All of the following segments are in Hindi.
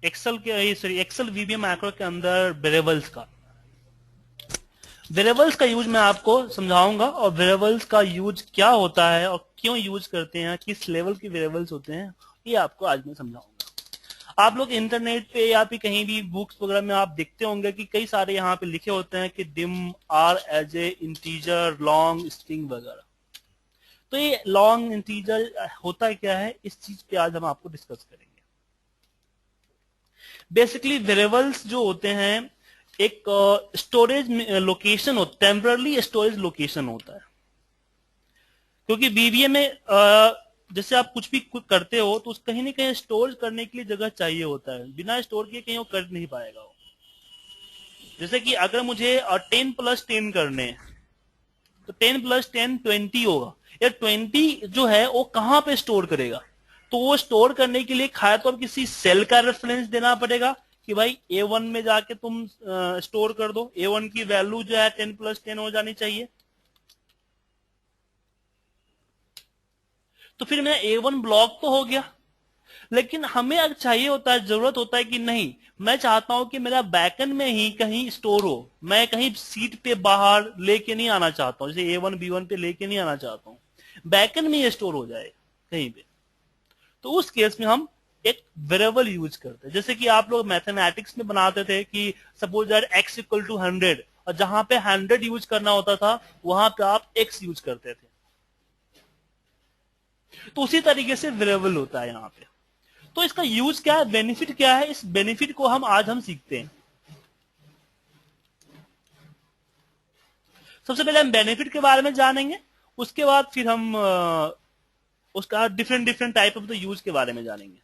एक्सेल के सॉरी एक्सेल वीबीएम मैक्रो के अंदर वेरिएबल्स का यूज मैं आपको समझाऊंगा, और वेरिएबल्स का यूज क्या होता है और क्यों यूज करते हैं, किस लेवल के वेरिएबल्स होते हैं, ये आपको आज मैं समझाऊंगा। आप लोग इंटरनेट पे या फिर कहीं भी बुक्स वगैरह में आप देखते होंगे कि कई सारे यहाँ पे लिखे होते हैं कि dim R as a integer, long, string वगैरह। तो ये लॉन्ग, इंटीजर होता क्या है, इस चीज पे आज हम आपको डिस्कस करेंगे। बेसिकली वेरिएबल्स जो होते हैं एक स्टोरेज लोकेशन हो, टेम्पररी स्टोरेज लोकेशन होता है। क्योंकि बीबीए में जैसे आप कुछ भी करते हो तो कहीं ना कहीं स्टोर करने के लिए जगह चाहिए होता है, बिना स्टोर किए कहीं वो कर नहीं पाएगा वो। जैसे कि अगर मुझे 10+10 करने हैं तो 10+10 20 होगा, या 20 जो है वो कहां पे स्टोर करेगा, तो वो स्टोर करने के लिए खाया तो अब किसी सेल का रेफरेंस देना पड़ेगा कि भाई A1 में जाके तुम स्टोर कर दो। A1 की वैल्यू जो है 10+10 हो जानी चाहिए। तो फिर मेरा A1 ब्लॉक तो हो गया, लेकिन हमें अब चाहिए होता है, जरूरत होता है कि नहीं, मैं चाहता हूं कि मेरा बैकएंड में ही कहीं स्टोर हो, मैं कहीं सीट पे बाहर लेके नहीं आना चाहता हूं, जैसे A1 B1 पे लेके नहीं आना चाहता हूं, बैकएंड में ये स्टोर हो जाए कहीं पे। तो उस केस में हम एक वेरिएबल यूज करते हैं, जैसे कि आप लोग मैथमेटिक्स में बनाते थे कि सपोज दैट x=100, और जहां पे 100 यूज करना होता था वहां पे आप x यूज करते थे। तो उसी तरीके से वेरिएबल होता है यहाँ पे। तो इसका यूज क्या है, बेनिफिट क्या है, इस बेनिफिट को हम सीखते हैं। सबसे पहले हम बेनिफिट के बारे में जानेंगे, उसके बाद फिर हम उसका different different type of the use के बारे में जानेंगे।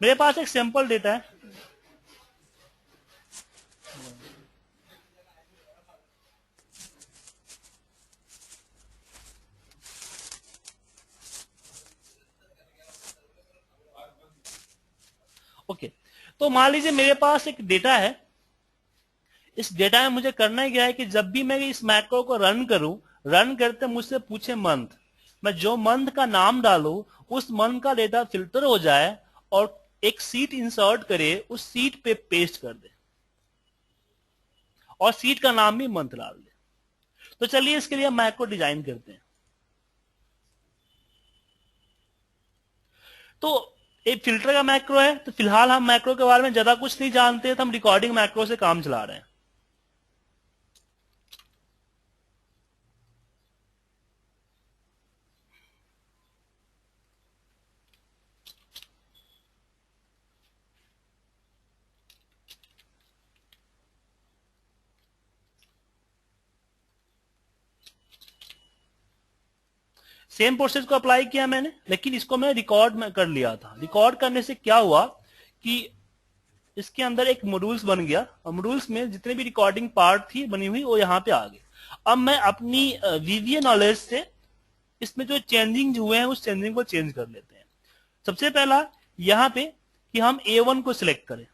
मेरे पास एक सैंपल डेटा है। ओके, तो मान लीजिए मेरे पास एक डेटा है। इस डेटा में मुझे करना ही क्या है कि जब भी मैं इस मैक्रो को रन करूं, रन करते मुझसे पूछे मंथ, मैं जो मंथ का नाम डालूं उस मंथ का डेटा फिल्टर हो जाए और एक सीट इंसर्ट करे, उस सीट पे पेस्ट कर दे और सीट का नाम भी मंथ डाल दे। तो चलिए इसके लिए मैक्रो डिजाइन करते हैं। तो एक फिल्टर का मैक्रो है, तो फिलहाल हम मैक्रो के बारे में ज्यादा कुछ नहीं जानते, तो हम रिकॉर्डिंग मैक्रो से काम चला रहे हैं। सेम प्रोसेस को अप्लाई किया मैंने, लेकिन इसको मैं रिकॉर्ड में कर लिया था। रिकॉर्ड करने से क्या हुआ कि इसके अंदर एक मॉड्यूल्स बन गया, और मॉड्यूल्स में जितने भी रिकॉर्डिंग पार्ट थी बनी हुई वो यहाँ पे आ गए। अब मैं अपनी वीवीए नॉलेज से इसमें जो चेंजिंग हुए हैं उस चेंजिंग को चेंज कर लेते हैं। सबसे पहला यहाँ पे कि हम A1 को सिलेक्ट करें।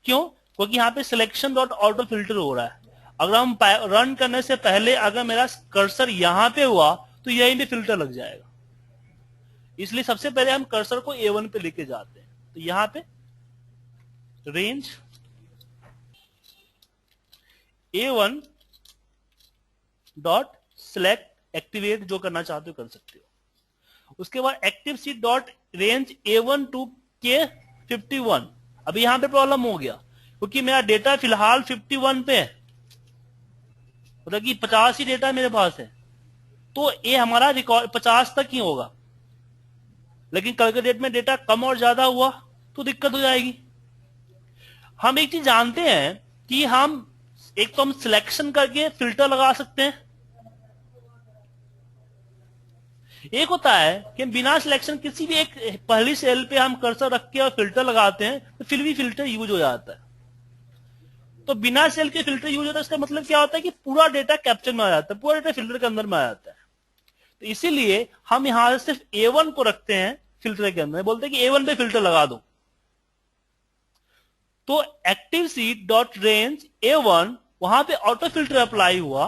क्यों? क्योंकि यहाँ पे सिलेक्शन डॉट ऑटो फिल्टर हो रहा है। अगर हम रन करने से पहले अगर मेरा कर्सर यहाँ पे हुआ तो यहीं पे फिल्टर लग जाएगा, इसलिए सबसे पहले हम कर्सर को A1 पे लेके जाते हैं। तो यहाँ पे range A1 dot select activate, जो करना चाहते हो कर सकते हो। उसके बाद active sheet dot range A1 to K51। अभी यहां पे प्रॉब्लम हो गया क्योंकि मेरा डेटा फिलहाल 51 पे है, मतलब कि 50 ही डेटा मेरे पास है, तो ये हमारा रिकॉर्ड 50 तक ही होगा। लेकिन कल के डेट में डेटा कम और ज्यादा हुआ तो दिक्कत हो जाएगी। हम एक चीज जानते हैं कि हम एक तो हम सिलेक्शन करके फिल्टर लगा सकते हैं, एक होता है कि बिना सिलेक्शन किसी भी एक पहली सेल पे हम कर्सर रख के और फिल्टर लगाते हैं तो फिर भी फिल्टर यूज हो जाता है। तो बिना सेल के फिल्टर यूज होता है, इसका मतलब क्या होता है कि पूरा डेटा कैप्चर में आ जाता है, पूरा डेटा फिल्टर के अंदर में आ जाता है। तो इसीलिए हम यहां सिर्फ A1 को रखते हैं फिल्टर के अंदर, बोलते हैं कि A1 पे फिल्टर लगा दो। तो active sheet dot range A1, वहां पे ऑटो फिल्टर अप्लाई हुआ।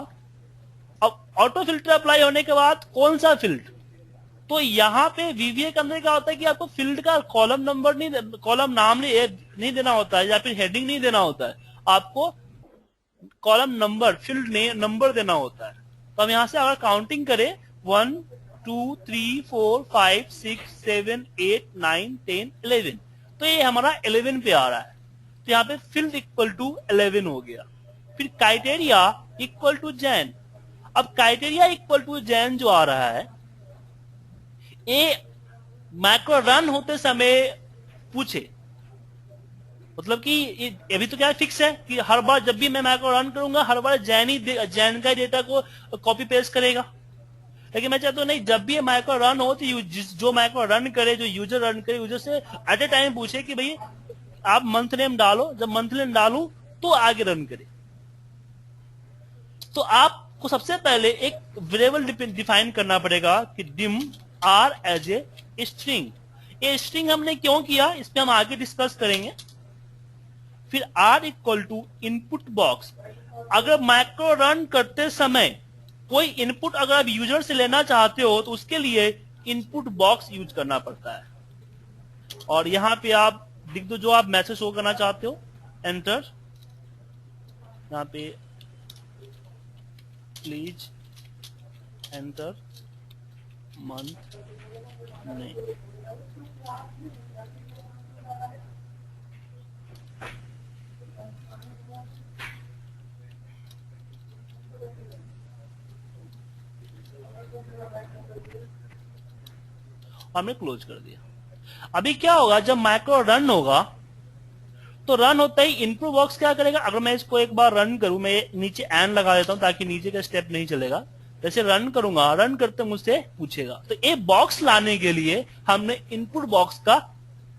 अब ऑटो फिल्टर अप्लाई होने के बाद कौन सा फील्ड, तो यहाँ पे वीवीए के अंदर क्या होता है कि आपको फील्ड का कॉलम नंबर नहीं, कॉलम नाम नहीं देना होता है, या फिर हेडिंग नहीं देना होता है, आपको कॉलम नंबर, फील्ड ने नंबर देना होता है। तो हम यहां से अगर काउंटिंग करें 1 2 3 4 5 6 7 8 9 10 11, तो ये हमारा 11 पे आ रहा है। तो यहाँ पे फील्ड इक्वल टू 11 हो गया। फिर क्राइटेरिया इक्वल टू जैन। अब क्राइटेरिया इक्वल टू जैन जो आ रहा है, ये मैक्रो रन होते समय पूछे, मतलब कि अभी तो क्या फिक्स है कि हर बार जब भी मैं मैक्रो रन करूंगा हर बार जैन का डेटा को कॉपी पेस्ट करेगा। लेकिन मैं चाहता हूं नहीं, जब भी मैक्रो रन हो तो जो मैक्रो रन करे, जो यूजर रन करे, यूजर से एट ए टाइम पूछे कि भाई आप मंथ नेम डालो, जब मंथ नेम डालू तो आगे रन करे। तो आपको सबसे पहले एक वेरिएबल डिफाइन करना पड़ेगा कि dim R as a string. ये स्ट्रिंग हमने क्यों किया, इस पे हम आगे डिस्कस करेंगे। फिर R equal to input box. अगर मैक्रो रन करते समय कोई इनपुट अगर आप यूजर से लेना चाहते हो तो उसके लिए इनपुट बॉक्स यूज करना पड़ता है। और यहां पे आप लिख दो जो आप मैसेज शो करना चाहते हो, एंटर। यहां पे प्लीज एंटर मंथ नेम। हमने क्लोज कर दिया। अभी क्या होगा, जब मैक्रो रन होगा तो रन होता ही इनपुट बॉक्स क्या करेगा, अगर मैं इसको एक बार रन करूं, मैं नीचे एन लगा देता हूं ताकि नीचे का स्टेप नहीं चलेगा, जैसे रन करूंगा, रन करते मुझसे पूछेगा। तो ये बॉक्स लाने के लिए हमने इनपुट बॉक्स का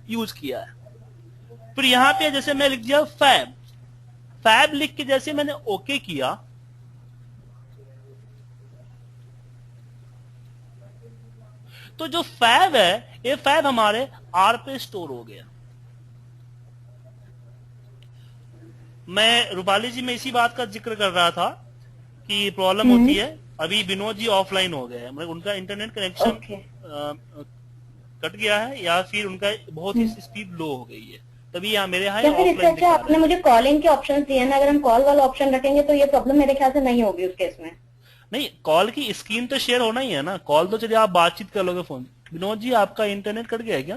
यूज किया है। फिर यहां पे जैसे मैं लिख दिया फैब, फैब लिख के जैसे मैंने ओके किया, तो जो फैब है ये फैब हमारे आर पे स्टोर हो गया। मैं रूपाली जी में इसी बात का जिक्र कर रहा था कि प्रॉब्लम होती है। अभी विनोद जी ऑफलाइन हो गए हैं, मतलब उनका इंटरनेट कनेक्शन कट गया है या फिर उनका बहुत ही स्पीड लो हो गई है, तभी यहाँ मेरे यहाँ ऑफलाइन दिखा रहा है। आपने मुझे कॉलिंग के ऑप्शन दिए ना, अगर हम कॉल वाला ऑप्शन रखेंगे तो ये प्रॉब्लम मेरे ख्याल से नहीं होगी उस केस में। नहीं, कॉल की स्क्रीन तो शेयर होना ही है ना, कॉल तो चलिए आप बातचीत कर लोगे फोन। विनोद जी आपका इंटरनेट कट गया है क्या,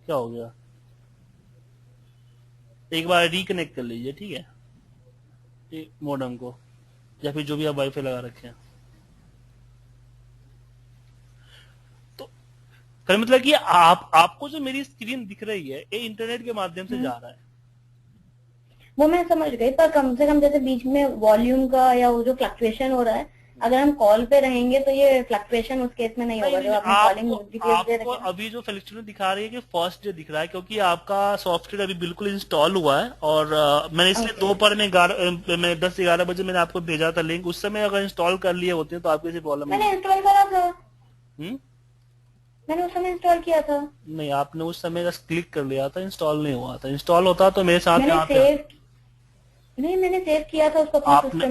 क्या हो गया? एक बार रिकनेक्ट कर लीजिए, ठीक है, मॉडेम को, या फिर जो भी आप वाईफाई लगा रखे हैं। तो मतलब कि आपको जो मेरी स्क्रीन दिख रही है ये इंटरनेट के माध्यम से जा रहा है। वो मैं समझ गई, पर कम से कम जैसे बीच में वॉल्यूम का या वो जो फ्लक्चुएशन हो रहा है, अगर हम कॉल पे रहेंगे तो ये फ्लक्चुएशन उस केस में नहीं होगा। जो आपने कॉलिंग डिटेल्स दे रखे हैं, अभी जो फ्लक्चुएशन दिखा रही है कि फर्स्ट डे दिख रहा है, क्योंकि आपका सॉफ्टवेयर अभी बिल्कुल इंस्टॉल हुआ है। और मैंने इसलिए दोपहर में 10-11 बजे मैंने आपको भेजा था लिंक, उस समय अगर इंस्टॉल कर लिए होते तो आपको ऐसी प्रॉब्लम मैंने इंस्टॉल करा था। मैंने उस समय इंस्टॉल किया था। नहीं, आपने उस समय बस क्लिक कर लिया था, इंस्टॉल नहीं हुआ था। इंस्टॉल होता तो मेरे साथ यहाँ पे नहीं, मैंने सेव किया था उसको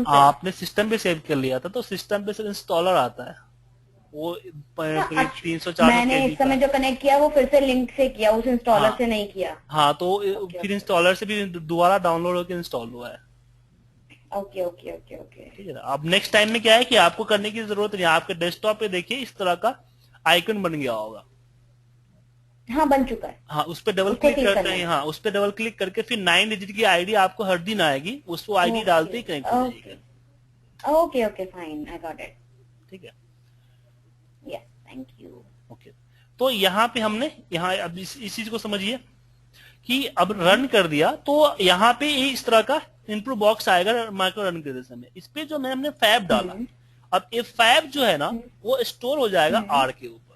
आपने सिस्टम पे सेव कर लिया था, तो सिस्टम पे से इंस्टॉलर आता है वो 300-400 मैंने इस समय जो कनेक्ट किया वो फिर से लिंक से किया, उस इंस्टॉलर से नहीं किया। हाँ, तो फिर इंस्टॉलर से भी दोबारा डाउनलोड होकर इंस्टॉल हुआ है। ओके ओके ओके ओके, ठीक है ना। अब नेक्स्ट टाइम में क्या है कि आपको करने की जरूरत नहीं, आपके डेस्कटॉप पे देखिए इस तरह का आइकन बन गया होगा। हाँ, बन चुका है। हाँ, उस पर डबल क्लिक करते हैं। हाँ, उस पर डबल क्लिक करके फिर 9 डिजिट की आईडी आपको हर दिन आएगी, उसको आईडी डालते ही कनेक्ट हो जाएगी। Okay okay, fine, I got it. ठीक है, यस, थैंक यू। ओके, तो यहाँ पे हमने अब इस चीज को समझिए कि अब रन कर दिया तो यहाँ पे इस तरह का इनपुट बॉक्स आएगा माइक्रो रन करते समय। इस पे जो हमने फैब डाला, अब ये फैब जो है ना वो स्टोर हो जाएगा आर के ऊपर।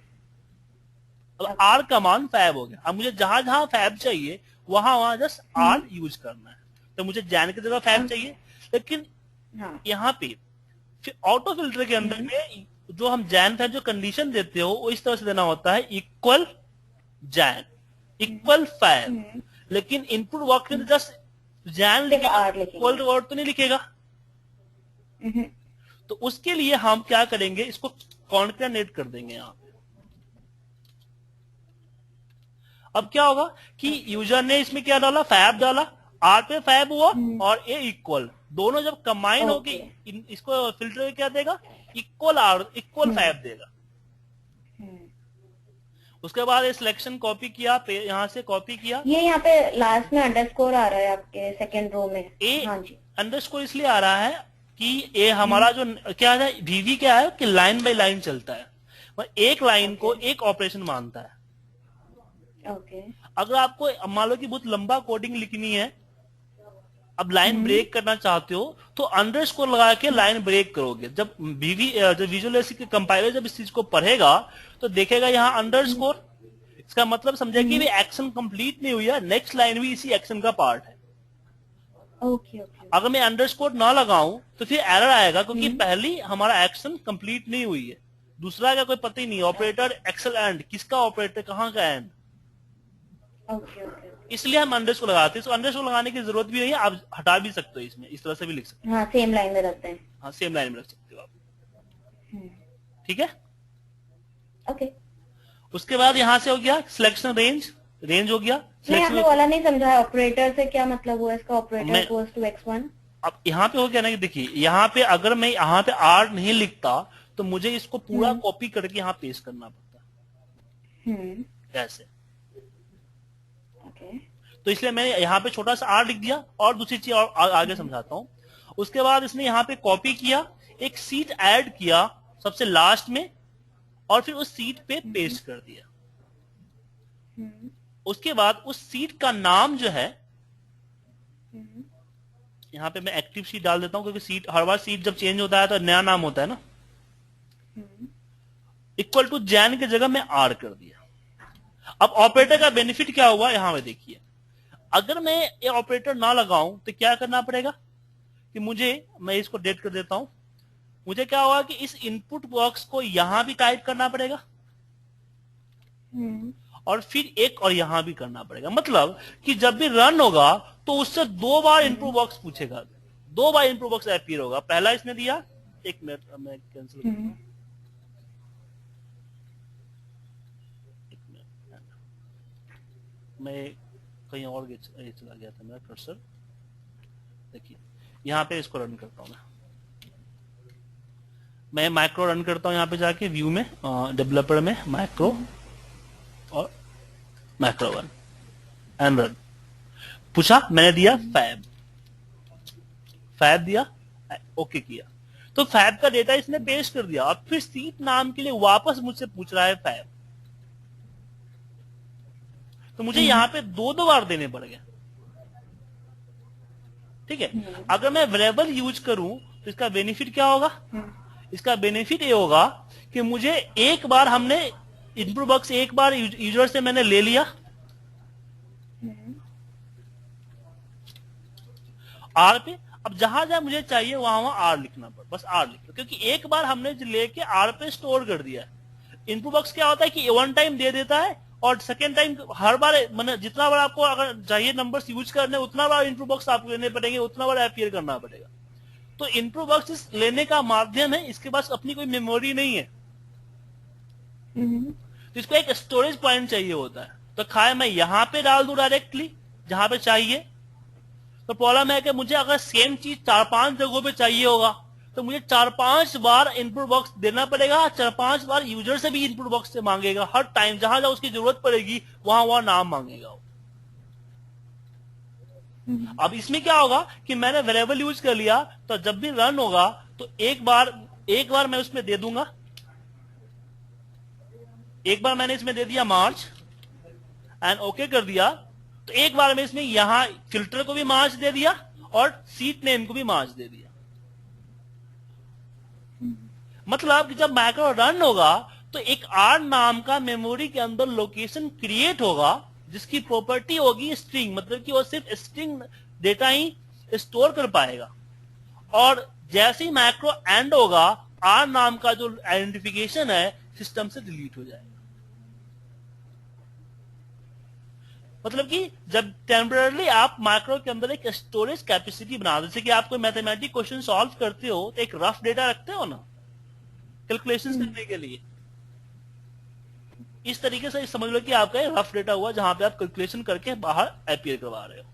अब आर का मान फैब हो गया। अब मुझे जहां जहां फैब चाहिए वहां वहां जस्ट आर यूज करना है। तो मुझे जैन की जगह फैब चाहिए, लेकिन यहाँ पे फिर ऑटो फिल्टर के अंदर में जो हम जैन फैब जो कंडीशन देते हो वो इस तरह से देना होता है, इक्वल जैन इक्वल फैब। लेकिन इनपुट बॉक्स में जस्ट जैन लिखेगा, इक्वल वर्ड तो नहीं लिखेगा। तो उसके लिए हम क्या करेंगे, इसको कॉन्केटेनेट कर देंगे यहाँ पे। अब क्या होगा कि यूजर ने इसमें क्या डाला, फैब डाला, आर पे फैब हुआ और ए इक्वल, दोनों जब कंबाइन होके इसको फिल्टर क्या देगा, इक्वल आर इक्वल फैब देगा। उसके बाद ये सिलेक्शन कॉपी किया, यहाँ से कॉपी किया, ये यहाँ पे लास्ट में अंडरस्कोर आ रहा है आपके सेकंड रो में। ए अंडरस्कोर इसलिए आ रहा है कि ए हमारा जो क्या है, वीवी क्या है कि लाइन बाय लाइन चलता है, एक लाइन को एक ऑपरेशन मानता है। अगर आपको मान लो कि बहुत लंबा कोडिंग लिखनी है, अब लाइन ब्रेक करना चाहते हो तो अंडरस्कोर लगा के लाइन ब्रेक करोगे। जब विजुअल बेसिक कंपाइलर जब इस चीज को पढ़ेगा तो देखेगा यहाँ अंडरस्कोर, इसका मतलब समझे कि एक्शन कंप्लीट नहीं हुई है, नेक्स्ट लाइन भी इसी एक्शन का पार्ट है। अगर मैं अंडरस्कोर ना लगाऊं तो फिर एरर आएगा, क्योंकि पहली हमारा एक्शन कंप्लीट नहीं हुई है, दूसरा का कोई पता ही नहीं, ऑपरेटर एक्सेल एंड, किसका ऑपरेटर कहाँ का एंड। इसलिए हम अंडरस्कोर लगाते हैं। तो अंडरस्कोर लगाने की जरूरत भी नहीं है, आप हटा भी सकते हो, इसमें इस तरह से भी लिख सकते हो। हाँ, सेम लाइन में रखते हैं। हाँ, सेम लाइन में रख सकते हो आप। ठीक है, ओके। उसके बाद यहाँ से हो गया सिलेक्शन रेंज हो गया। नहीं, आपने वाला नहीं समझा, ऑपरेटर से क्या मतलब हुआ इसका, ऑपरेटर गोस टू x1। अब यहाँ पे हो गया ना कि देखिए, यहाँ पे अगर मैं यहाँ पे आर नहीं लिखता तो मुझे इसको पूरा कॉपी करके यहाँ पेस्ट करना पड़ता। ऐसे तो इसलिए मैंने यहाँ पे छोटा सा आर लिख दिया, और दूसरी चीज और आगे समझाता हूँ। उसके बाद इसने यहाँ पे कॉपी किया, एक सीट ऐड किया सबसे लास्ट में, और फिर उस सीट पे पेस्ट कर दिया। उसके बाद उस सीट का नाम जो है, यहाँ पे मैं एक्टिव सीट डाल देता हूँ, क्योंकि सीट हर बार सीट जब चेंज होता है तो नया नाम होता है ना। इक्वल टू जैन की जगह मैं आर कर दिया। अब ऑपरेटर का बेनिफिट क्या हुआ, यहां पे देखिए, अगर मैं ये ऑपरेटर ना लगाऊं तो क्या करना पड़ेगा कि मैं इसको डेट कर देता हूं, मुझे क्या होगा कि इस इनपुट बॉक्स को यहां भी टाइप करना पड़ेगा और फिर एक और यहां भी करना पड़ेगा। मतलब कि जब भी रन होगा तो उससे 2 बार इनपुट बॉक्स पूछेगा, 2 बार इनपुट बॉक्स अपीयर होगा। पहला इसने दिया, एक मिनट मैं कैंसिल करता हूं, मैं कहीं और चला गया था मेरा कर्सर। देखिए यहाँ पे इसको रन करता हूं, मैं माइक्रो रन करता हूं, यहाँ पे जाके व्यू में डेवलपर में माइक्रो और माइक्रो 1 एंड रन। पूछा, मैंने दिया फैब दिया, ओके किया, तो फैब का डेटा इसने पेस्ट कर दिया। अब फिर सीट नाम के लिए वापस मुझसे पूछ रहा है फैब, तो मुझे यहाँ पे 2 बार देने पड़ गए। ठीक है, अगर मैं वेरिएबल यूज करूं तो इसका बेनिफिट क्या होगा, इसका बेनिफिट ये होगा कि मुझे एक बार हमने इनपुट बॉक्स एक बार यूजर से मैंने ले लिया, आर पे, अब जहां जहां मुझे चाहिए वहां वहां आर लिखना पड़ा, बस आर लिखना, क्योंकि एक बार हमने लेके आर पे स्टोर कर दिया। इनपुट बॉक्स क्या होता है कि 1 टाइम दे देता है, और सेकेंड टाइम हर बार, मतलब जितना बार आपको अगर चाहिए नंबर्स यूज करने, उतना बार इनपुट बॉक्स आपको लेने पड़ेंगे, उतना बार अपीयर करना पड़ेगा। तो इनपुट बॉक्स लेने का माध्यम है, इसके पास अपनी कोई मेमोरी नहीं है, तो इसको एक स्टोरेज पॉइंट चाहिए होता है। तो खाए मैं यहां पे डाल दूं डायरेक्टली जहां पे चाहिए, तो प्रॉब्लम है कि मुझे अगर सेम चीज 4-5 जगहों पे चाहिए होगा तो मुझे 4-5 बार इनपुट बॉक्स देना पड़ेगा, 4-5 बार यूजर से भी इनपुट बॉक्स से मांगेगा, हर टाइम जहां जहां उसकी जरूरत पड़ेगी वहां वहां नाम मांगेगा। अब इसमें क्या होगा कि मैंने वेरिएबल यूज कर लिया, तो जब भी रन होगा तो एक बार मैं उसमें दे दूंगा, एक बार मैंने इसमें दे दिया मार्च एंड ओके कर दिया, तो एक बार में इसमें यहां फिल्टर को भी मार्च दे दिया और सीट नेम को भी मार्च दे दिया। मतलब कि जब मैक्रो रन होगा तो एक आर नाम का मेमोरी के अंदर लोकेशन क्रिएट होगा, जिसकी प्रॉपर्टी होगी स्ट्रिंग, मतलब कि वो सिर्फ स्ट्रिंग डेटा ही स्टोर कर पाएगा, और जैसे ही मैक्रो एंड होगा आर नाम का जो आइडेंटिफिकेशन है सिस्टम से डिलीट हो जाएगा। मतलब कि जब टेम्पररी आप मैक्रो के अंदर एक स्टोरेज कैपेसिटी बना दो, जैसे कि आप कोई मैथमेटिक क्वेश्चन सॉल्व करते हो तो एक रफ डेटा रखते हो ना, कैलकुलेशंस करने के लिए। इस तरीके से समझ लो कि आपका रफ डेटा हुआ जहां पे आप कैलकुलेशन करके बाहर अपीयर करवा रहे हो।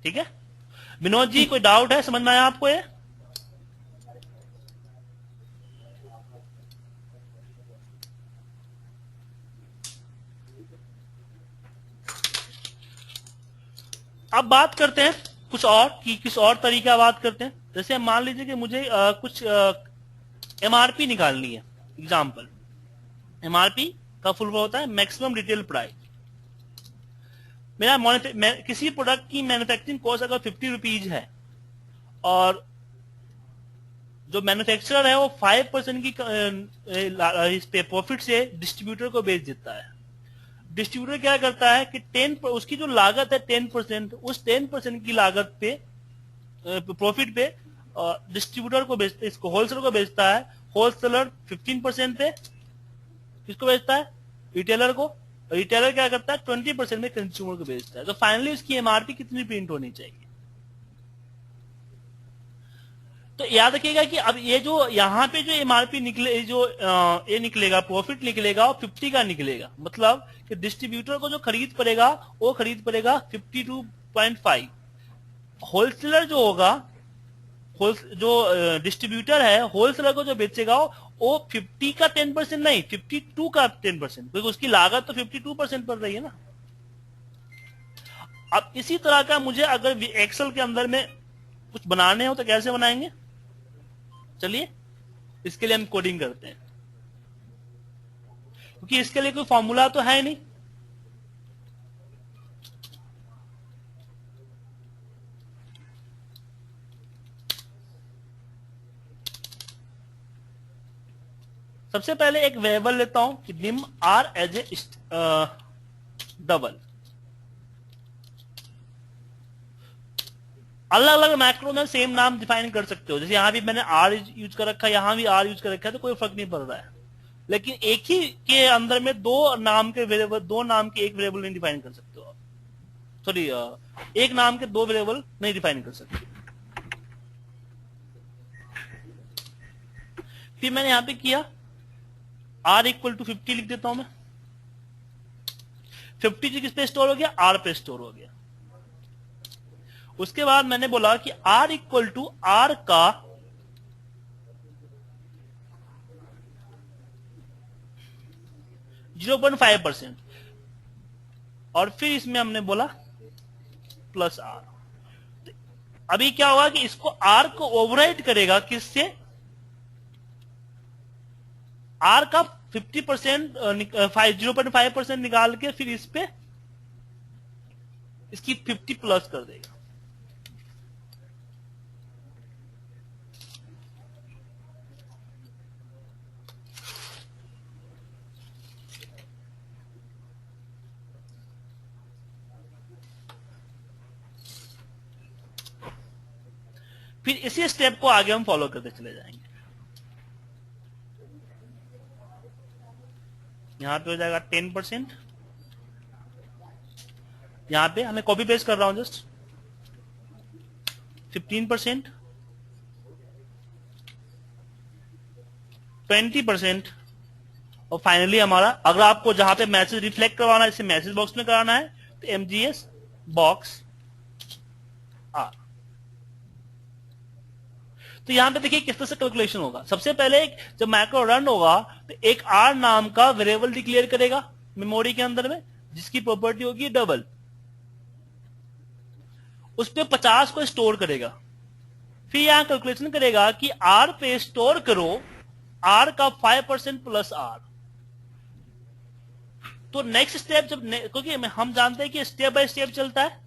ठीक है विनोद जी, कोई डाउट है, समझ में आया आपको ये? अब बात करते हैं कुछ और कि किस और तरीका बात करते हैं। जैसे मान लीजिए कि मुझे कुछ एमआरपी निकालनी है। एग्जांपल, एमआरपी का फुल फॉर्म होता है मैक्सिमम रिटेल प्राइस। मेरा किसी प्रोडक्ट की मैन्युफैक्चरिंग कॉस्ट अगर 50 रुपीज है और जो मैन्युफैक्चरर है वो 5% की इस पे प्रॉफिट से डिस्ट्रीब्यूटर को बेच देता है। डिस्ट्रीब्यूटर क्या करता है कि 10 उसकी जो लागत है 10%, उस 10% की लागत पे प्रॉफिट पे डिस्ट्रीब्यूटर को बेचता है, इसको होलसेलर को बेचता है। होलसेलर 15% पे किसको बेचता है? रिटेलर को। रिटेलर क्या करता है? 20% में कंज्यूमर को बेचता है। तो फाइनली उसकी एमआरपी कितनी प्रिंट होनी चाहिए? तो याद रखिएगा कि अब ये जो यहाँ पे जो एमआरपी निकले, जो ये निकलेगा प्रॉफिट निकलेगा वो 50 का निकलेगा। मतलब कि डिस्ट्रीब्यूटर को जो खरीद पड़ेगा वो खरीद पड़ेगा 52.5। होलसेलर जो होगा, जो डिस्ट्रीब्यूटर है होलसेलर को जो बेचेगा वो 50 का 10% नहीं, 52 का 10%, क्योंकि उसकी लागत तो 52% पड़ रही है ना। अब इसी तरह का मुझे अगर एक्सेल के अंदर में कुछ बनाने हो तो कैसे बनाएंगे? चलिए इसके लिए हम कोडिंग करते हैं, क्योंकि इसके लिए कोई फॉर्मूला तो है नहीं। सबसे पहले एक वेरिएबल लेता हूं कि निम आर एज ए डबल। अलग अलग मैक्रो में सेम नाम डिफाइन कर सकते हो। जैसे यहां भी मैंने आर यूज कर रखा है, यहां भी आर यूज कर रखा है, तो कोई फर्क नहीं पड़ रहा है। लेकिन एक ही के अंदर में दो नाम के एक वेरिएबल नहीं डिफाइन कर सकते हो। सॉरी, एक नाम के दो वेरिएबल नहीं डिफाइन कर सकते। फिर मैंने यहां पे किया r इक्वल टू 50 लिख देता हूं मैं। 50 जी किस पे स्टोर हो गया? r पे स्टोर हो गया। उसके बाद मैंने बोला कि r इक्वल टू r का 0.5%, और फिर इसमें हमने बोला प्लस r। अभी क्या होगा कि इसको r को ओवरराइड करेगा किससे? r का 50% 0.5% निकाल के फिर इस पे इसकी 50 प्लस कर देगा। फिर इसी स्टेप को आगे हम फॉलो करते चले जाएंगे। यहां पे हो जाएगा 10%। यहां पे हमें कॉपी पेस्ट कर रहा हूं जस्ट 15%, 20%, और फाइनली हमारा, अगर आपको जहां पे मैसेज रिफ्लेक्ट करवाना है, इसे मैसेज बॉक्स में कराना है, तो एमजीएस बॉक्स आर। तो यहां पे देखिए किस तरह से कैलकुलेशन होगा। सबसे पहले जब मैक्रो रन होगा तो एक आर नाम का वेरिएबल डिक्लेयर करेगा मेमोरी के अंदर में, जिसकी प्रॉपर्टी होगी डबल। उस पे 50 को स्टोर करेगा। फिर यहां कैलकुलेशन करेगा कि आर पे स्टोर करो आर का 5% प्लस आर। तो नेक्स्ट स्टेप जब क्योंकि हम जानते हैं कि स्टेप बाय स्टेप चलता है,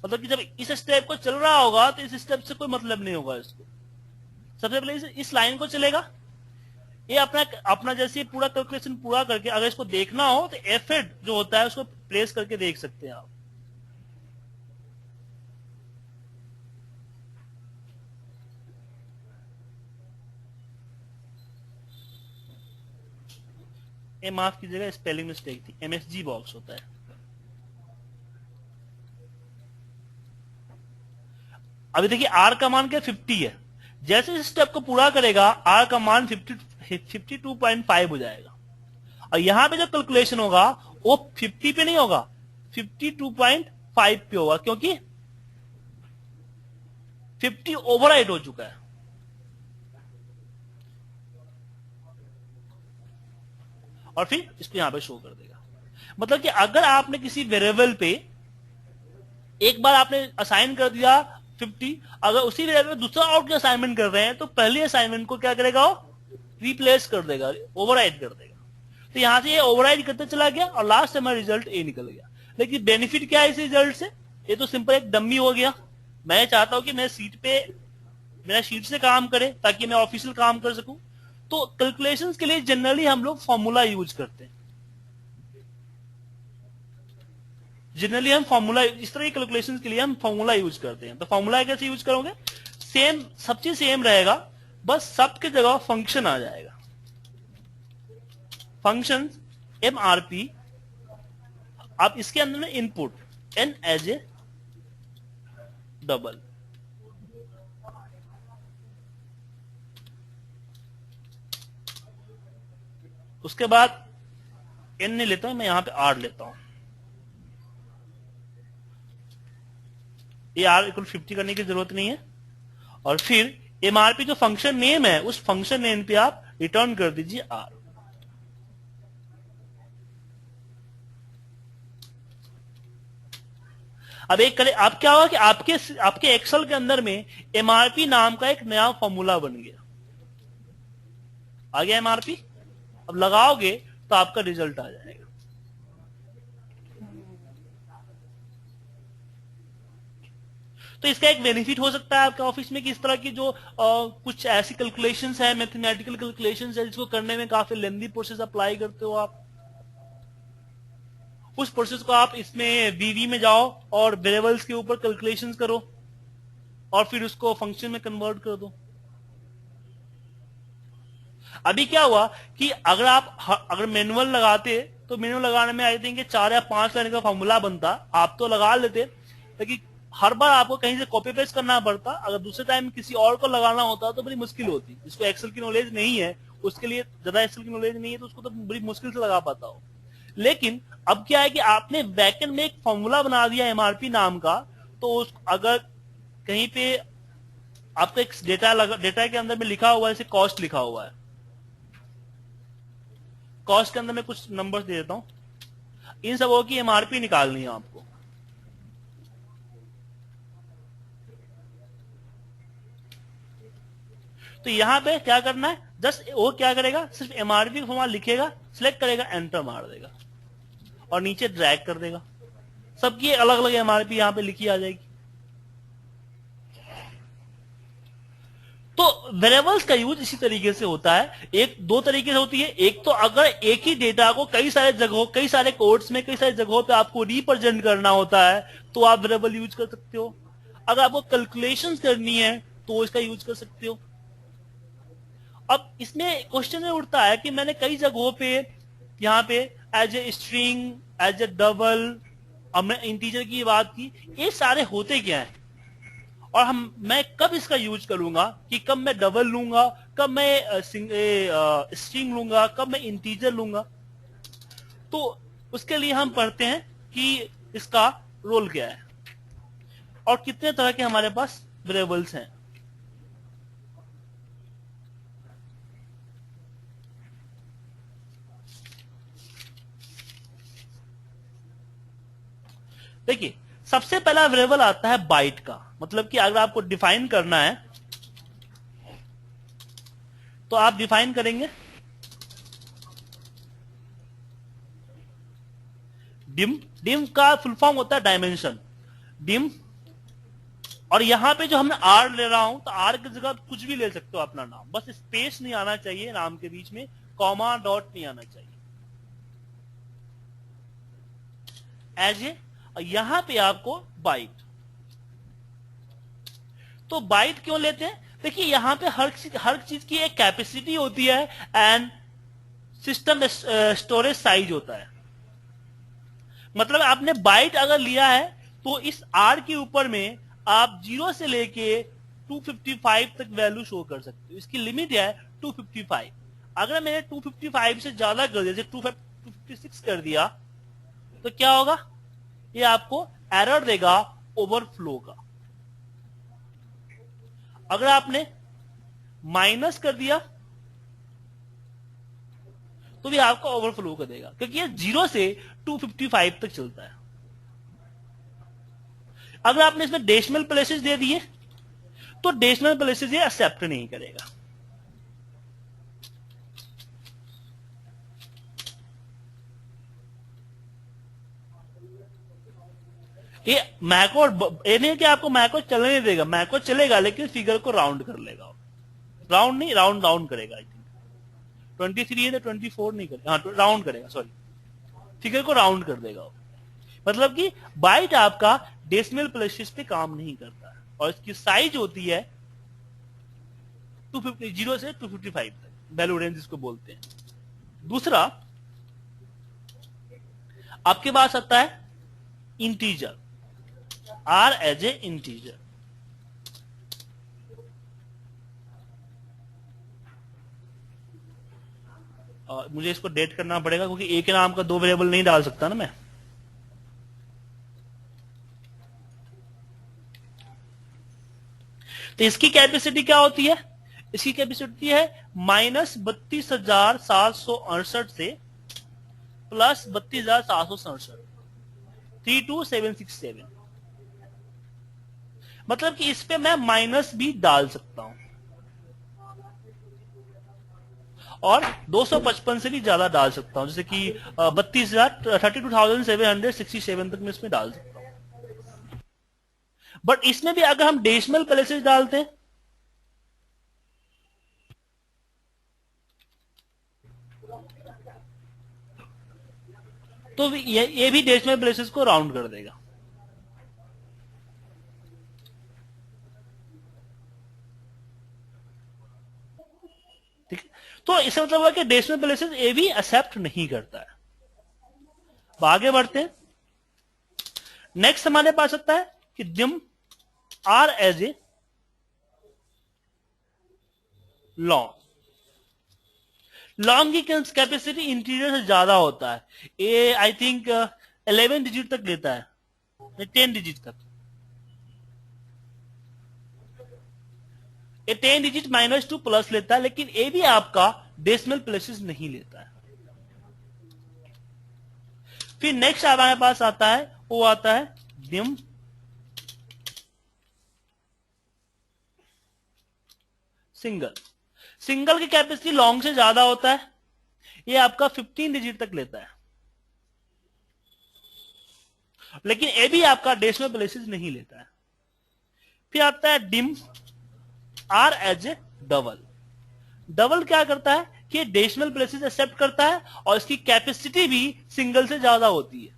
मतलब कि जब इस स्टेप को चल रहा होगा तो इस स्टेप से कोई मतलब नहीं होगा इसको। सबसे पहले इस लाइन को चलेगा, ये अपना जैसे पूरा कैलकुलेशन पूरा करके अगर इसको देखना हो तो एफेड जो होता है उसको प्लेस करके देख सकते हैं आप। ये माफ कीजिएगा, स्पेलिंग मिस्टेक थी, एमएसजी बॉक्स होता है। अभी देखिए आर का मान क्या 50 है, जैसे इस स्टेप को पूरा करेगा आर का मान 52.5 हो जाएगा, और यहां पे जो कैलकुलेशन होगा वो 50 पे नहीं होगा, 52.5 पे होगा, क्योंकि 50 ओवरराइड हो चुका है। और फिर इसको यहां पे शो कर देगा। मतलब कि अगर आपने किसी वेरिएबल पे एक बार आपने असाइन कर दिया 50, अगर उसी वेरिएबल में दूसरा और कोई असाइनमेंट कर रहे हैं तो पहले असाइनमेंट को क्या करेगा, वो रिप्लेस कर देगा, ओवरराइड कर देगा। तो यहां से ये ओवरराइड करते चला गया और लास्ट में रिजल्ट ए निकल गया। लेकिन बेनिफिट क्या है इस रिजल्ट से, ये तो सिंपल एक डमी हो गया। मैं चाहता हूं कि मेरा शीट से काम करे ताकि मैं ऑफिशियल काम कर सकूं। तो कैलकुलेशंस के लिए जनरली हम लोग फॉर्मूला यूज करते हैं। जनरली हम फॉर्मूला, इस तरह की कैलकुलेशंस के लिए हम फॉर्मूला यूज करते हैं। तो फॉर्मूला कैसे यूज करोगे, सेम, सब चीज सेम रहेगा, बस सब की जगह फंक्शन आ जाएगा। फंक्शन MRP, आप इसके अंदर में input n as a double, उसके बाद n नहीं लेता हूं मैं, यहां पे r लेता हूं। ये r इक्वल 50 करने की जरूरत नहीं है। और फिर MRP जो फंक्शन नेम है, उस फंक्शन नेम पे आप रिटर्न कर दीजिए r। अब एक करे, अब क्या होगा कि आपके एक्सेल के अंदर में MRP नाम का एक नया फॉर्मूला बन गया, आ गया MRP। अब लगाओगे तो आपका रिजल्ट आ जाएगा। तो इसका एक बेनिफिट हो सकता है आपके ऑफिस में कि इस तरह की जो कुछ ऐसी कैलकुलेशंस है, मैथमेटिकल कैलकुलेशंस है, जिसको करने में काफी लेंथी प्रोसेस अप्लाई करते हो आप, उस प्रोसेस को आप इसमें वीवी में जाओ और वेरिएबल्स के ऊपर कैलकुलेशंस करो और फिर उसको फंक्शन में कन्वर्ट कर दो। अभी क्या हुआ कि अगर मैनुअल लगाते तो मैनुअल लगाने में आई थिंक 4 या 5 लाइन का फॉर्मूला बनता, आप तो लगा लेते, लेकिन हर बार आपको कहीं से कॉपी पेस्ट करना पड़ता। अगर दूसरे टाइम किसी और को लगाना होता तो बड़ी मुश्किल होती। जिसको एक्सेल की नॉलेज नहीं है, उसके लिए ज्यादा एक्सेल की नॉलेज नहीं है, तो उसको तो बड़ी मुश्किल से लगा पाता हो। लेकिन अब क्या है कि आपने बैकएंड में एक फॉर्मूला बना दिया MRP नाम का, तो अगर कहीं पे आपका एक डेटा के अंदर में लिखा हुआ है, जैसे कॉस्ट लिखा हुआ है, कॉस्ट के अंदर में कुछ नंबर्स दे देता हूं, इन सबों की MRP निकालनी है आपको। तो यहां पे क्या करना है, जस्ट वो क्या करेगा, सिर्फ MRP का फॉर्मूला लिखेगा, सिलेक्ट करेगा, एंटर मार देगा और नीचे ड्रैग कर देगा। सबकी अलग अलग MRP यहां पे लिखी आ जाएगी। तो वेरिएबल्स का यूज इसी तरीके से होता है। एक दो तरीके से होती है। एक तो अगर एक ही डेटा को कई सारे जगहों, कई सारे कोड्स में, कई सारी जगहों पे आपको रिप्रेजेंट करना होता है तो आप वेरिएबल यूज कर सकते हो। अगर आपको कैलकुलेशंस करनी है तो इसका यूज कर सकते हो। अब इसमें क्वेश्चन उठता है कि मैंने कई जगहों पे यहाँ पे as a string, as a double, हमने इंटीजर की बात की, ये सारे होते क्या है और मैं कब इसका यूज करूंगा, कि कब मैं डबल लूंगा, कब मैं स्ट्रिंग लूंगा, कब मैं इंटीजर लूंगा। तो उसके लिए हम पढ़ते हैं कि इसका रोल क्या है और कितने तरह के हमारे पास वेरिएबल्स हैं। देखिए, सबसे पहला वेरिएबल आता है बाइट का। मतलब कि अगर आपको डिफाइन करना है तो आप डिफाइन करेंगे डिम का फुल फॉर्म होता है डायमेंशन, डिम। और यहां पे जो हमने आर ले रहा हूं, तो आर की जगह कुछ भी ले सकते हो अपना नाम, बस स्पेस नहीं आना चाहिए नाम के बीच में, कॉमा डॉट नहीं आना चाहिए। एज ए, यहां पे आपको बाइट। तो बाइट क्यों लेते हैं, देखिए यहां पे हर चीज की एक कैपेसिटी होती है एंड सिस्टम स्टोरेज साइज होता है। मतलब आपने बाइट अगर लिया है तो इस आर के ऊपर में आप 0 से लेके 255 तक वैल्यू शो कर सकते हो। इसकी लिमिट है 255। अगर मैंने 255 से ज्यादा कर दिया, जैसे 256 कर दिया, तो क्या होगा, ये आपको एरर देगा ओवरफ्लो का। अगर आपने माइनस कर दिया तो भी आपको ओवरफ्लो कर देगा, क्योंकि ये 0 से 255 तक चलता है। अगर आपने इसमें डेसिमल प्लेसेस दे दिए तो डेसिमल प्लेसेस ये एक्सेप्ट नहीं करेगा। ये मैको, ये नहीं कि आपको मैको चलने नहीं देगा, मैको चलेगा लेकिन फिगर को राउंड कर लेगा। राउंड नहीं, राउंड डाउन करेगा। आई थिंक 23 है तो 24 नहीं करेगा, हाँ राउंड करेगा, सॉरी, फिगर को राउंड कर देगा। मतलब कि बाइट आपका डेसिमल प्लेसेस पे काम नहीं करता है, और इसकी साइज होती है 250, 0 से 255 तक, वैल्यू रेंज जिसको बोलते हैं। दूसरा आपके पास आता है integer, R as a integer. मुझे इसको डेट करना पड़ेगा क्योंकि एक नाम का दो वेरिएबल नहीं डाल सकता ना मैं। तो इसकी कैपेसिटी क्या होती है, इसकी कैपेसिटी है -32,768 से प्लस 32,767, 32767। मतलब कि इस पे मैं माइनस भी डाल सकता हूं और 255 से भी ज्यादा डाल सकता हूं, जैसे कि 32,767 तक मैं इसमें डाल सकता हूं। बट इसमें भी अगर हम डेसिमल प्लेसेस डालते हैं तो ये भी डेसिमल प्लेसेस को राउंड कर देगा। ठीक है, तो इसका मतलब हुआ कि डेसिमल प्लेसेस ये भी एक्सेप्ट नहीं करता है। अब आगे बढ़ते हैं। नेक्स्ट हमारे पास आता है कि dim R as a long. Long की कैपेसिटी इंटीरियर से ज्यादा होता है, ये आई थिंक 11 डिजिट तक लेता है, 10 डिजिट तक। ये 10 डिजिट -2 प्लस लेता है, लेकिन ये भी आपका डेसिमल प्लेसेस नहीं लेता है। फिर नेक्स्ट हमारे पास आता है, वो आता है डिम सिंगल। सिंगल की कैपेसिटी लॉन्ग से ज्यादा होता है, ये आपका 15 डिजिट तक लेता है, लेकिन ये भी आपका डेसिमल प्लेसेस नहीं लेता है। फिर आता है dim R as a double. Double क्या करता है कि डेसिमल प्लेसेस एक्सेप्ट करता है और इसकी कैपेसिटी भी सिंगल से ज्यादा होती है,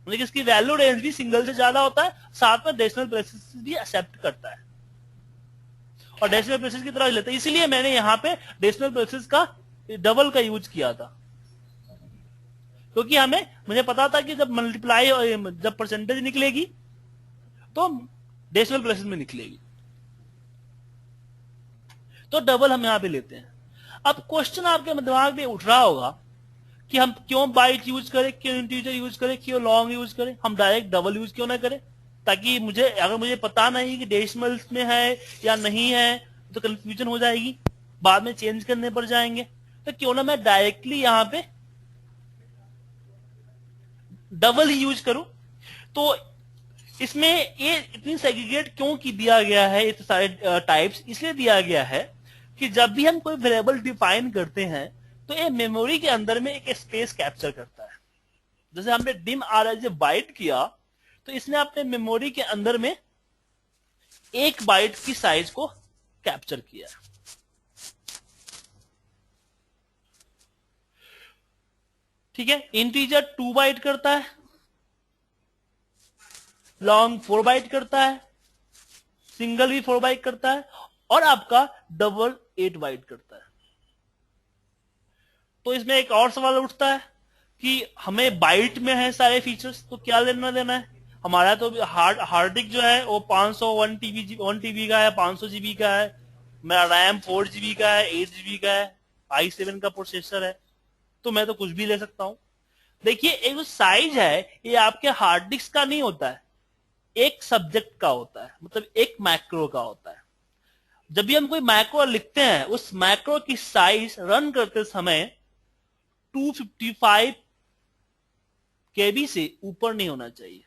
लेकिन इसकी वैल्यू रेंज भी सिंगल से ज्यादा होता है, साथ में डेसिमल प्लेसेस भी एक्सेप्ट करता है और डेसिमल प्लेसेस की तरह लेता है। इसलिए मैंने यहां पे डेसिमल प्लेसेस का डबल का यूज किया था, क्योंकि मुझे पता था कि जब मल्टीप्लाई, जब परसेंटेज निकलेगी तो डेसिमल प्लेसेस में निकलेगी, तो डबल हम यहां पे लेते हैं। अब क्वेश्चन आपके दिमाग में उठ रहा होगा कि हम क्यों बाइट यूज करें, क्यों इंटीजर यूज करें, क्यों लॉन्ग यूज करें, हम डायरेक्ट डबल यूज क्यों ना करें, ताकि अगर मुझे पता नहीं कि डेसिमल्स में है या नहीं है तो कंफ्यूजन हो जाएगी, बाद में चेंज करने पर जाएंगे। तो क्यों ना मैं डायरेक्टली यहां पे डबल ही यूज करूं। तो इसमें ये इतनी सेग्रीगेट क्यों की दिया गया है, ये सारे टाइप्स इसलिए दिया गया है कि जब भी हम कोई वेरिएबल डिफाइन करते हैं तो ये मेमोरी के अंदर में एक स्पेस कैप्चर करता है। जैसे हमने dim R as a byte किया तो इसने अपने मेमोरी के अंदर में एक बाइट की साइज को कैप्चर किया। ठीक है, इंटीजर 2 बाइट करता है, लॉन्ग 4 बाइट करता है, सिंगल भी 4 बाइट करता है, और आपका डबल 8 बाइट करता है। तो इसमें एक और सवाल उठता है कि हमें बाइट में है सारे फीचर्स, तो क्या लेना देना है। हमारा तो हार्ड डिस्क जो है वो 1 टीबी का है, 500 जीबी का है, मेरा रैम 4 जीबी का है, 8 जीबी का है, i7 का प्रोसेसर है, तो मैं तो कुछ भी ले सकता हूं। देखिए एक जो साइज है ये आपके हार्ड डिस्क का नहीं होता है, एक सब्जेक्ट का होता है, मतलब एक मैक्रो का होता है। जब भी हम कोई मैक्रो लिखते हैं उस मैक्रो की साइज रन करते समय 255 केबी से ऊपर नहीं होना चाहिए।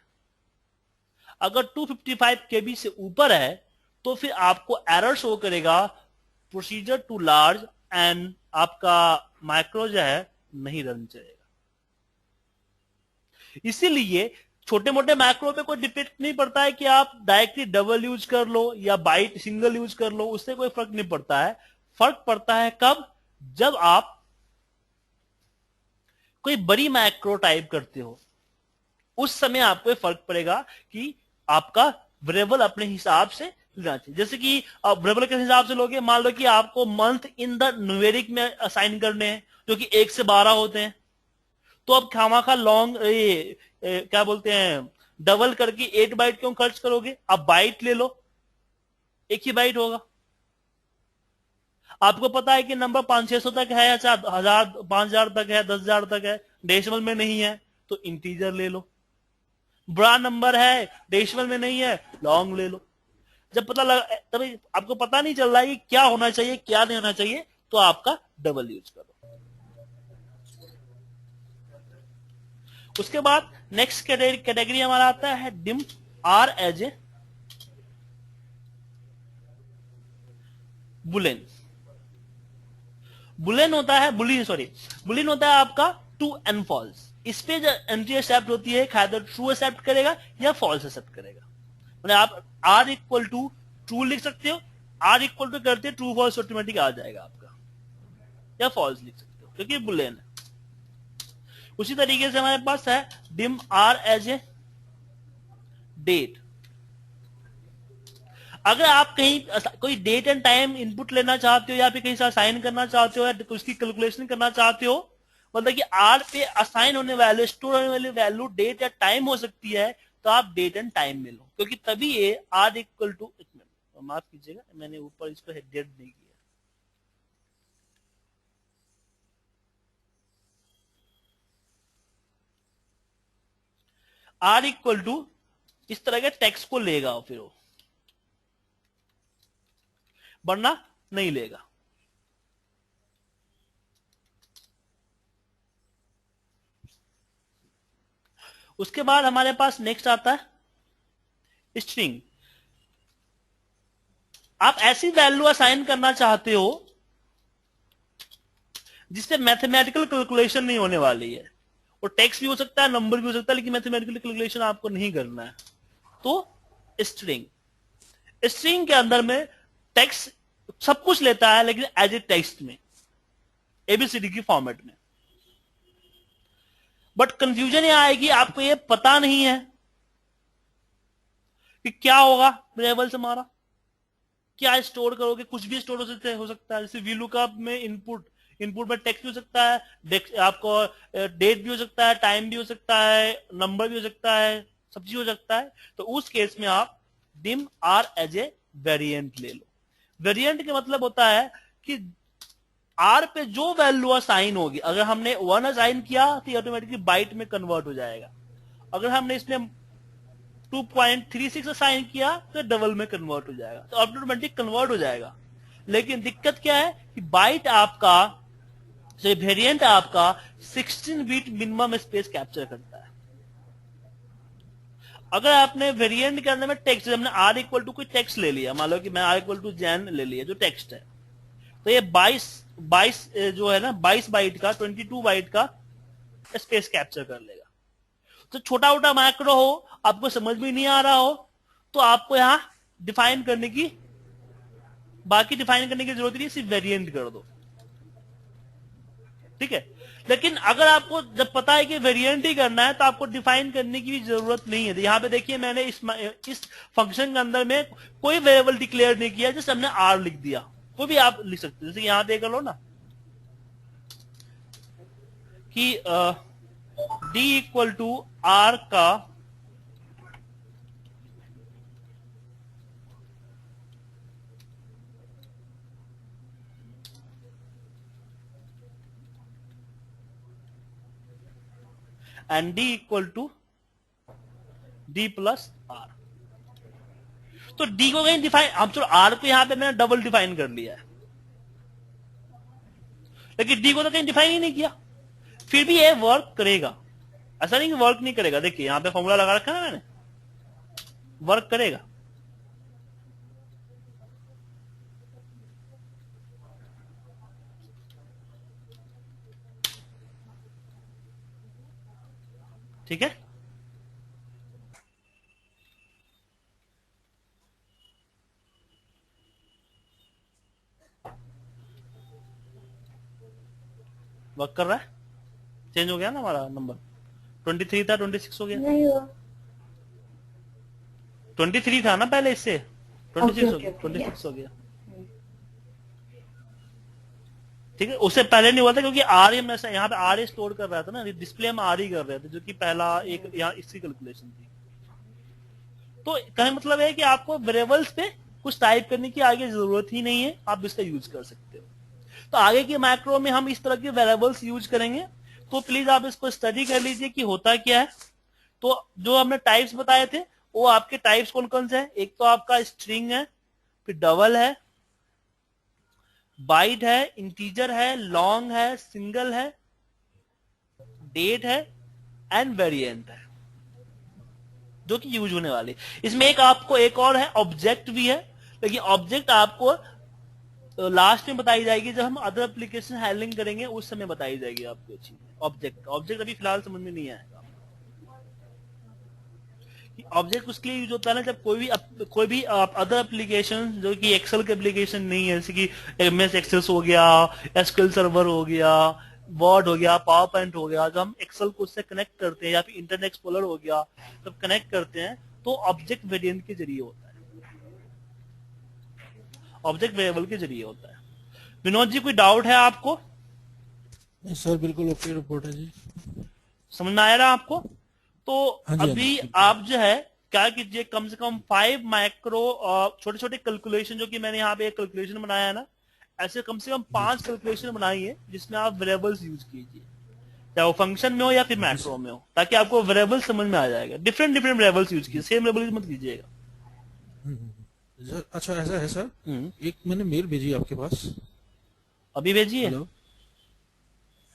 अगर 255 केबी से ऊपर है तो फिर आपको एरर शो करेगा, प्रोसीजर टू लार्ज, एंड आपका मैक्रो जो है नहीं रन चलेगा। इसीलिए छोटे मोटे मैक्रो पे कोई डिपेंड नहीं पड़ता है कि आप डायरेक्टली डबल यूज कर लो या बाइट सिंगल यूज कर लो, उससे कोई फर्क नहीं पड़ता है। फर्क पड़ता है कब, जब आप कोई बड़ी मैक्रो टाइप करते हो, उस समय आपको फर्क पड़ेगा कि आपका वेरिएबल अपने हिसाब से लेना चाहिए। जैसे कि आप वेरिएबल के हिसाब से लोगे, मान लो कि आपको मंथ इन द न्यूमेरिक में असाइन करने हैं जो कि 1 से 12 होते हैं, तो अब खामाखा लॉन्ग क्या बोलते हैं डबल करके 8 बाइट क्यों खर्च करोगे? आप बाइट ले लो, एक ही बाइट होगा। आपको पता है कि नंबर 500-600 तक है या 1000 5000 तक है, 10,000 तक है, डेसिमल में नहीं है तो इंटीजर ले लो। बड़ा नंबर है डेसिमल में नहीं है, लॉन्ग ले लो। जब पता लगा, तभी आपको पता नहीं चल रहा है कि क्या होना चाहिए क्या नहीं होना चाहिए, तो आपका डबल यूज करो। उसके बाद नेक्स्ट कैटेगरी हमारा आता है dim R as a boolean. Boolean होता है बुलियन होता है आपका ट्रू एंड फॉल्स। इस पे जो एंट्री एक्सेप्ट होती है खादर ट्रू एक्सेप्ट करेगा या फॉल्स एक्सेप्ट करेगा। मतलब आप आर इक्वल टू ट्रू लिख सकते हो, आर इक्वल टू करते ट्रू फॉल्स ऑटोमेटिक आ जाएगा आपका, या फॉल्स लिख सकते हो क्योंकि बुलियन है। उसी तरीके से हमारे पास है dim R as a date. अगर आप कहीं कोई डेट एंड टाइम इनपुट लेना चाहते हो या फिर कहीं से असाइन करना चाहते हो या उसकी कैलकुलेशन करना चाहते हो, मतलब कि आर पे असाइन होने वाले स्टोर होने वाली वैल्यू डेट या टाइम हो सकती है, तो आप डेट एंड टाइम में लो, क्योंकि तभी ये आर इक्वल टू, माफ कीजिएगा मैंने ऊपर इसको डेट नहीं किया, आर इक्वल टू इस तरह के टेक्स्ट को लेगा फिर वो, वरना नहीं लेगा। उसके बाद हमारे पास नेक्स्ट आता है स्ट्रिंग। आप ऐसी वैल्यू असाइन करना चाहते हो जिससे मैथमेटिकल कैलकुलेशन नहीं होने वाली है, और टेक्स्ट भी हो सकता है नंबर भी हो सकता है, लेकिन मैथमेटिकल कैलकुलेशन आपको नहीं करना है, तो स्ट्रिंग के अंदर में टेक्स्ट सब कुछ लेता है लेकिन एज ए टेक्स्ट में, एबीसीडी की फॉर्मेट में। बट कंफ्यूजन ये आएगी, आपको ये पता नहीं है कि क्या होगा वेरिएबल से हमारा, क्या स्टोर करोगे, कुछ भी स्टोर हो सकता है। जैसे वीलुकअप में इनपुट में टेक्स्ट भी हो सकता है, आपको डेट भी हो सकता है, टाइम भी हो सकता है, नंबर भी हो सकता है, सब चीज हो सकता है। तो उस केस में आप dim R as a variant ले लो। वेरिएंट का मतलब होता है कि आर पे जो वैल्यू असाइन होगी, अगर हमने 1 असाइन किया तो ऑटोमेटिकली बाइट में कन्वर्ट हो जाएगा, अगर हमने इसमें 2.36 असाइन किया तो डबल में कन्वर्ट हो जाएगा, तो ऑटोमेटिक कन्वर्ट हो जाएगा। लेकिन दिक्कत क्या है कि बाइट आपका वेरिएंट आपका 16 बिट मिनिमम स्पेस कैप्चर करता है। अगर आपने वेरिएंट के अंदर में टेक्स्ट, हमने आर इक्वल टू कोई टेक्स्ट ले लिया, मान लो कि मैं आर इक्वल टू जैन ले लिया जो टेक्स्ट है, तो ये 22 जो है ना 22 बाइट का 22 बाइट का स्पेस कैप्चर कर लेगा। तो छोटा मोटा मैक्रो हो, आपको समझ में नहीं आ रहा हो, तो आपको यहां डिफाइन करने की जरूरत नहीं, सिर्फ वेरिएंट कर दो, ठीक है। लेकिन अगर आपको जब पता है कि वेरिएंट ही करना है तो आपको डिफाइन करने की भी जरूरत नहीं है। यहां पे देखिए मैंने इस फंक्शन के अंदर में कोई वेरिएबल डिक्लेयर नहीं किया, जैसे हमने आर लिख दिया, कोई भी आप लिख सकते हो। जैसे यहां देख लो ना कि डी इक्वल टू आर का and D equal to D plus R. तो डी को कहीं डिफाइन, अब चलो आर को यहां पे मैंने डबल डिफाइन कर लिया है, लेकिन डी को तो कहीं डिफाइन ही नहीं किया, फिर भी ये वर्क करेगा। ऐसा नहीं कि वर्क नहीं करेगा, देखिए यहां पे फॉर्मूला लगा रखा है मैंने, वर्क करेगा। ठीक है, वर्क कर रहा है। चेंज हो गया ना हमारा नंबर, 23 था 26 हो गया। नहीं हुआ, 23 था ना पहले, इससे 26 हो गया, 26 हो गया। ठीक है, उससे पहले नहीं हुआ था क्योंकि आर एम यहाँ पे आर ए स्टोर कर रहा था ना, डिस्प्ले हम आर ही कर रहे थे, जो कि पहला एक यहाँ इसकी कैलकुलेशन थी। तो कहने मतलब है कि आपको वेरिएबल्स पे कुछ टाइप करने की आगे जरूरत ही नहीं है, आप इसका यूज कर सकते हो। तो आगे की मैक्रो में हम इस तरह के वेरिएबल्स यूज करेंगे, तो प्लीज आप इसको स्टडी कर लीजिए कि होता क्या है। तो जो हमने टाइप्स बताए थे, वो आपके टाइप्स कौन कौन से हैं? एक तो आपका स्ट्रिंग है, फिर डबल है, बाइट है, इंटीजर है, लॉन्ग है, सिंगल है, डेट है एंड वेरिएंट है, जो कि यूज होने वाली। इसमें एक आपको एक और है, ऑब्जेक्ट भी है, लेकिन ऑब्जेक्ट आपको लास्ट में बताई जाएगी, जब हम अदर एप्लीकेशन हैंडलिंग करेंगे उस समय बताई जाएगी आपको चीज। ऑब्जेक्ट अभी फिलहाल समझ में नहीं आएगा। ऑब्जेक्ट उसके लिए यूज होता है ना, जब कोई भी अदर एप्लीकेशन जो कि एक्सेल के एप्लीकेशन नहीं है, जैसे कि एमएस एक्सेस हो गया, एसक्यूएल सर्वर हो गया, वर्ड हो गया, पावर पॉइंट हो गया, जब हम एक्सेल को उससे कनेक्ट करते हैं, या फिर इंटरनेट एक्सप्लोरर हो गया, जब कनेक्ट करते हैं तो ऑब्जेक्ट वेरिएंट के जरिए होता है, ऑब्जेक्ट वेरिएबल के जरिए होता है। विनोद जी, कोई डाउट है आपको? नहीं सर, बिल्कुल ओके रिपोर्ट है जी, समझ में आया ना आपको? तो हाँ जी, अभी हाँ जी, आप जो है क्या कीजिए, कम से कम 5 माइक्रो छोटे छोटे कैलकुलेशन, जो कि मैंने यहाँ पे एक कैलकुलेशन बनाया है ना, ऐसे कम से कम 5 कैलकुलेशन बनाई है जिसमें आप वेरिएबल्स यूज कीजिए, चाहे वो फंक्शन में हो या फिर मैक्रो में हो, ताकि आपको वेरिएबल समझ में आ जाएगा। डिफरेंट डिफरेंट वेरिएबल्स यूज कीजिए, सेम वेरिएबल मत कीजिएगा। सर। अच्छा ऐसा है सर, एक मैंने मेल भेजी आपके पास, अभी भेजिए। हेलो,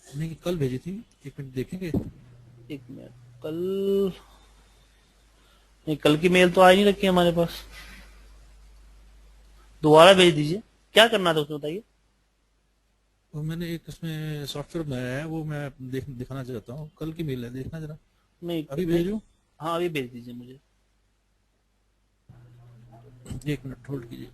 नहीं कल भेजी थी, एक मिनट देखेंगे। एक मिनट, कल नहीं, कल की मेल तो आई नहीं रखी हमारे पास, दोबारा भेज दीजिए। क्या करना था उसमें बताइए। वो मैंने एक उसमें सॉफ्टवेयर बनाया है, वो मैं दिखाना चाहता हूँ, कल की मेल है, देखना जरा। नहीं, अभी भेजूं? हाँ अभी भेज दीजिए मुझे। एक मिनट होल्ड कीजिए।